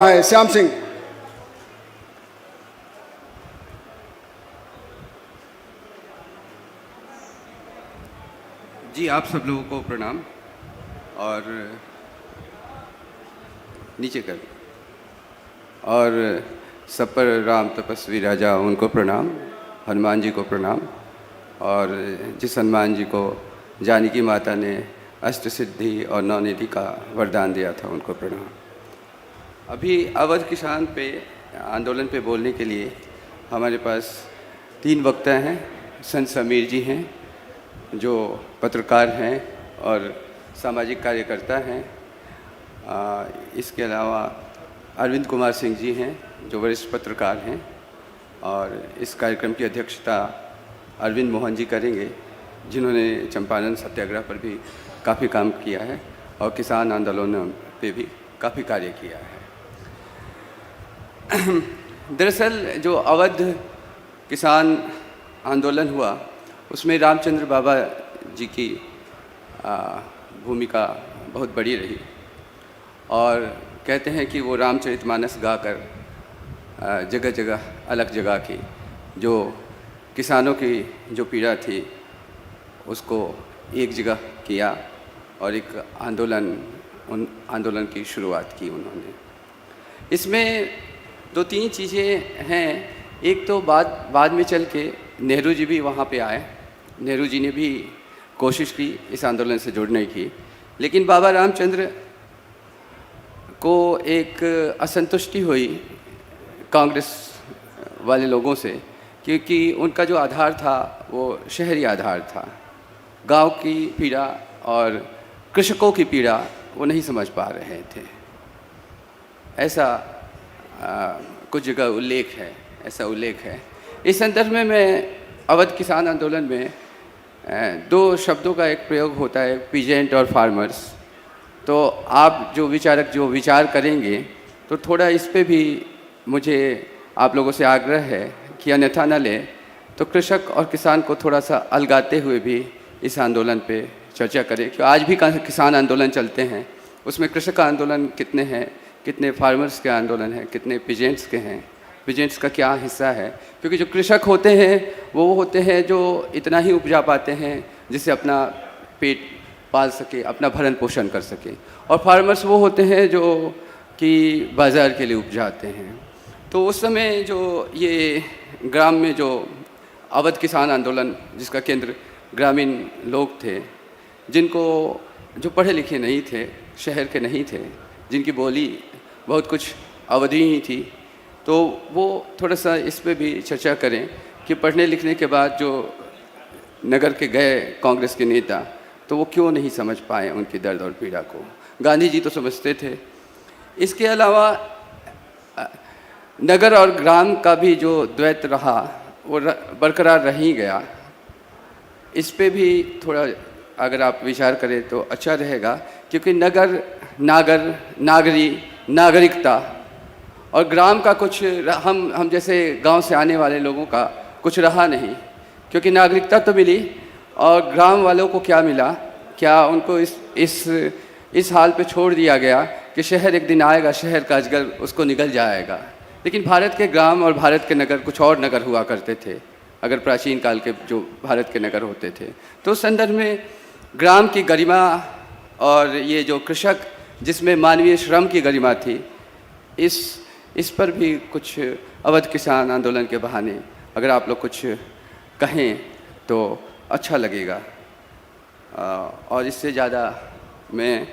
है श्याम सिंह। जी, आप सब लोगों को प्रणाम। और नीचे कर और सब पर राम तपस्वी राजा उनको प्रणाम, हनुमान जी को प्रणाम। और जिस हनुमान जी को जानकी माता ने अष्ट सिद्धि और नवनिधि का वरदान दिया था उनको प्रणाम। अभी अवध किसान पे आंदोलन पे बोलने के लिए हमारे पास 3 वक्ता हैं। संत समीर जी हैं जो पत्रकार हैं और सामाजिक कार्यकर्ता हैं। इसके अलावा अरविंद कुमार सिंह जी हैं जो वरिष्ठ पत्रकार हैं। और इस कार्यक्रम की अध्यक्षता अरविंद मोहन जी करेंगे, जिन्होंने चंपारण सत्याग्रह पर भी काफ़ी काम किया है और किसान आंदोलनों पे भी काफ़ी कार्य किया है। दरअसल जो अवध किसान आंदोलन हुआ उसमें रामचंद्र बाबा जी की भूमिका बहुत बड़ी रही। और कहते हैं कि वो रामचरितमानस गाकर जगह जगह अलग जगह की जो किसानों की जो पीड़ा थी उसको एक जगह किया और एक आंदोलन की शुरुआत की उन्होंने। इसमें 2-3 चीज़ें हैं। एक तो बाद में चल के नेहरू जी भी वहाँ पे आए। नेहरू जी ने भी कोशिश की इस आंदोलन से जुड़ने की, लेकिन बाबा रामचंद्र को एक असंतुष्टि हुई कांग्रेस वाले लोगों से, क्योंकि उनका जो आधार था वो शहरी आधार था। गांव की पीड़ा और कृषकों की पीड़ा वो नहीं समझ पा रहे थे। ऐसा कुछ जगह ऐसा उल्लेख है। इस संदर्भ में मैं अवध किसान आंदोलन में 2 शब्दों का एक प्रयोग होता है, पीजेंट और फार्मर्स। तो आप जो विचारक जो विचार करेंगे तो थोड़ा इस पे भी मुझे आप लोगों से आग्रह है कि अन्यथा न ले तो कृषक और किसान को थोड़ा सा अलगाते हुए भी इस आंदोलन पे चर्चा करें। क्योंकि आज भी किसान आंदोलन चलते हैं, उसमें कृषक आंदोलन कितने हैं, कितने फार्मर्स के आंदोलन हैं, कितने पीजेंट्स के हैं, पीजेंट्स का क्या हिस्सा है। क्योंकि जो कृषक होते हैं वो होते हैं जो इतना ही उपजा पाते हैं जिससे अपना पेट पाल सके, अपना भरण पोषण कर सके। और फार्मर्स वो होते हैं जो कि बाज़ार के लिए उपजाते हैं। तो उस समय जो ये ग्राम में जो अवध किसान आंदोलन जिसका केंद्र ग्रामीण लोग थे, जिनको जो पढ़े लिखे नहीं थे, शहर के नहीं थे, जिनकी बोली बहुत कुछ अवधी ही थी, तो वो थोड़ा सा इस पे भी चर्चा करें कि पढ़ने लिखने के बाद जो नगर के गए कांग्रेस के नेता तो वो क्यों नहीं समझ पाए उनकी दर्द और पीड़ा को। गांधी जी तो समझते थे। इसके अलावा नगर और ग्राम का भी जो द्वैत रहा वो बरकरार रह ही गया। इस पे भी थोड़ा अगर आप विचार करें तो अच्छा रहेगा, क्योंकि नगर, नागर, नागरी, नागरिकता और ग्राम का कुछ हम जैसे गांव से आने वाले लोगों का कुछ रहा नहीं। क्योंकि नागरिकता तो मिली और ग्राम वालों को क्या मिला, क्या उनको इस हाल पे छोड़ दिया गया कि शहर एक दिन आएगा, शहर का अजगर उसको निगल जाएगा। लेकिन भारत के ग्राम और भारत के नगर कुछ और नगर हुआ करते थे, अगर प्राचीन काल के जो भारत के नगर होते थे। तो उस संदर्भ में ग्राम की गरिमा और ये जो कृषक जिसमें मानवीय श्रम की गरिमा थी, इस पर भी कुछ अवध किसान आंदोलन के बहाने अगर आप लोग कुछ कहें तो अच्छा लगेगा। और इससे ज़्यादा मैं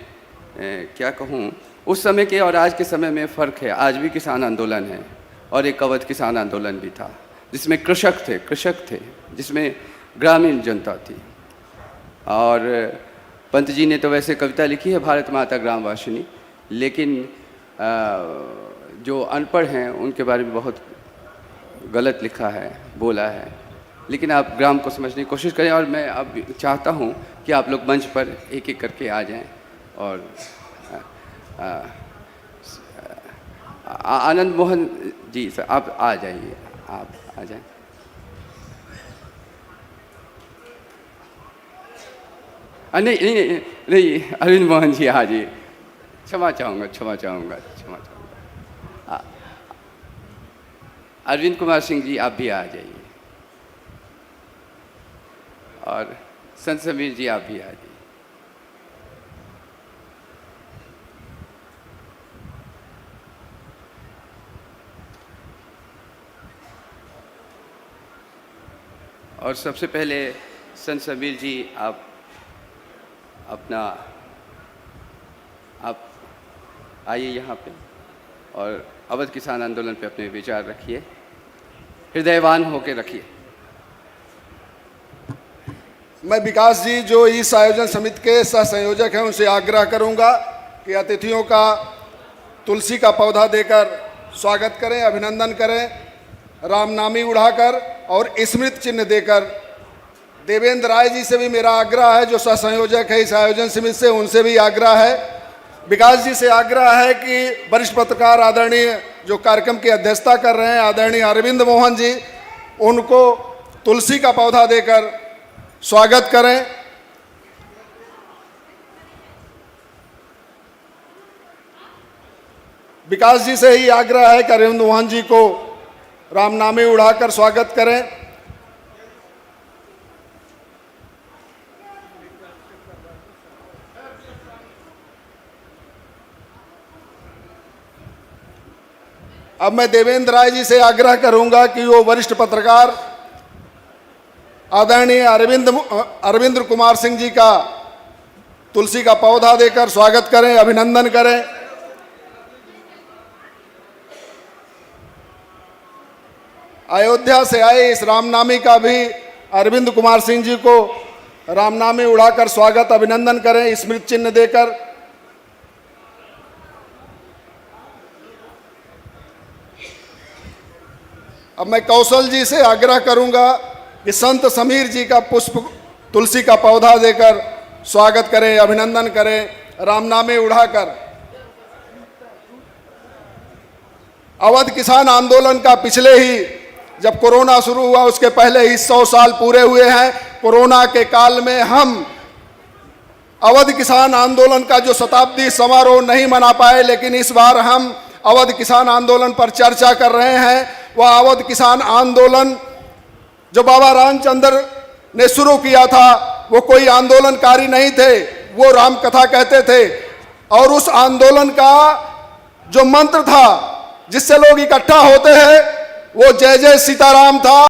क्या कहूँ, उस समय के और आज के समय में फ़र्क है। आज भी किसान आंदोलन है और एक अवध किसान आंदोलन भी था जिसमें कृषक थे, जिसमें ग्रामीण जनता थी। और पंत जी ने तो वैसे कविता लिखी है भारत माता ग्रामवासिनी, लेकिन जो अनपढ़ हैं उनके बारे में बहुत गलत लिखा है, बोला है। लेकिन आप ग्राम को समझने की कोशिश करें। और मैं अब चाहता हूं कि आप लोग मंच पर एक एक करके आ जाएं और आनंद मोहन जी सर आप आ जाइए, आप आ जाएं। नहीं, अरविंद मोहन जी आ जाइए। क्षमा चाहूँगा। अरविंद कुमार सिंह जी आप भी आ जाइए, और संत समीर जी आप भी आ जाइए। और सबसे पहले संत समीर जी आप आइए यहाँ पे और अवध किसान आंदोलन पे अपने विचार रखिए, हृदयवान होकर रखिए। मैं विकास जी जो इस आयोजन समिति के सह संयोजक हैं उनसे आग्रह करूंगा कि अतिथियों का तुलसी का पौधा देकर स्वागत करें, अभिनंदन करें, रामनामी उड़ाकर और स्मृति चिन्ह देकर। देवेंद्र राय जी से भी मेरा आग्रह है जो सह संयोजक है इस आयोजन समिति से, उनसे भी आग्रह है। विकास जी से आग्रह है कि वरिष्ठ पत्रकार आदरणीय जो कार्यक्रम की अध्यक्षता कर रहे हैं आदरणीय अरविंद मोहन जी, उनको तुलसी का पौधा देकर स्वागत करें। विकास जी से ही आग्रह है कि अरविंद मोहन जी को रामनामी उड़ाकर स्वागत करें। अब मैं देवेंद्र राय जी से आग्रह करूंगा कि वो वरिष्ठ पत्रकार आदरणीय अरविंद कुमार सिंह जी का तुलसी का पौधा देकर स्वागत करें, अभिनंदन करें। अयोध्या से आए इस रामनामी का भी अरविंद कुमार सिंह जी को रामनामी उड़ाकर स्वागत अभिनंदन करें, स्मृति चिन्ह देकर। अब मैं कौशल जी से आग्रह करूंगा कि संत समीर जी का पुष्प तुलसी का पौधा देकर स्वागत करें, अभिनंदन करें, रामनामी उड़ाकर। अवध किसान आंदोलन का पिछले ही जब कोरोना शुरू हुआ उसके पहले ही 100 साल पूरे हुए हैं। कोरोना के काल में हम अवध किसान आंदोलन का जो शताब्दी समारोह नहीं मना पाए, लेकिन इस बार हम अवध किसान आंदोलन पर चर्चा कर रहे हैं। वह अवध किसान आंदोलन जो बाबा रामचंद्र ने शुरू किया था वो कोई आंदोलनकारी नहीं थे, वो राम कथा कहते थे। और उस आंदोलन का जो मंत्र था जिससे लोग इकट्ठा होते हैं वो जय जय सीताराम था।